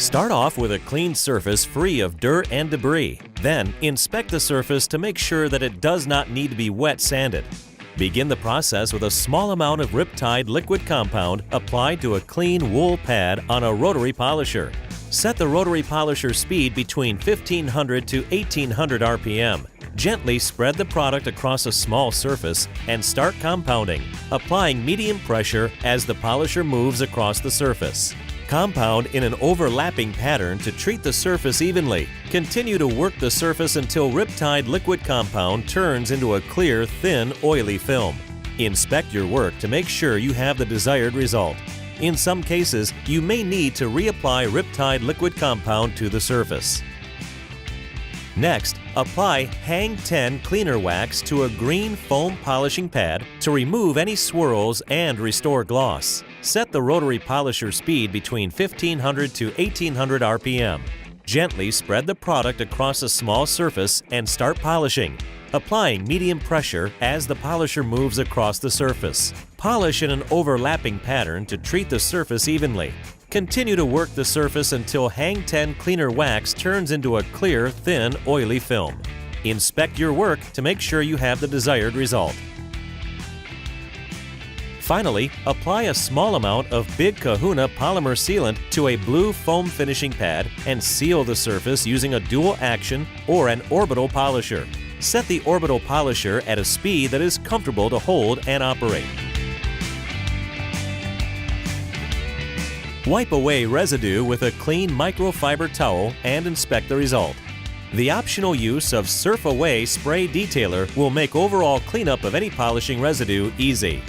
Start off with a clean surface free of dirt and debris. Then, inspect the surface to make sure that it does not need to be wet sanded. Begin the process with a small amount of Riptide liquid compound applied to a clean wool pad on a rotary polisher. Set the rotary polisher speed between 1500 to 1800 RPM. Gently spread the product across a small surface and start compounding, applying medium pressure as the polisher moves across the surface. Compound in an overlapping pattern to treat the surface evenly. Continue to work the surface until Riptide liquid compound turns into a clear, thin, oily film. Inspect your work to make sure you have the desired result. In some cases, you may need to reapply Riptide liquid compound to the surface. Next, apply Hang 10 cleaner wax to a green foam polishing pad to remove any swirls and restore gloss. Set the rotary polisher speed between 1500 to 1800 RPM. Gently spread the product across a small surface and start polishing, applying medium pressure as the polisher moves across the surface. Polish in an overlapping pattern to treat the surface evenly. Continue to work the surface until Hang 10 cleaner wax turns into a clear, thin, oily film. Inspect your work to make sure you have the desired result. Finally, apply a small amount of Big Kahuna polymer sealant to a blue foam finishing pad and seal the surface using a dual action or an orbital polisher. Set the orbital polisher at a speed that is comfortable to hold and operate. Wipe away residue with a clean microfiber towel and inspect the result. The optional use of Surf Away spray detailer will make overall cleanup of any polishing residue easy.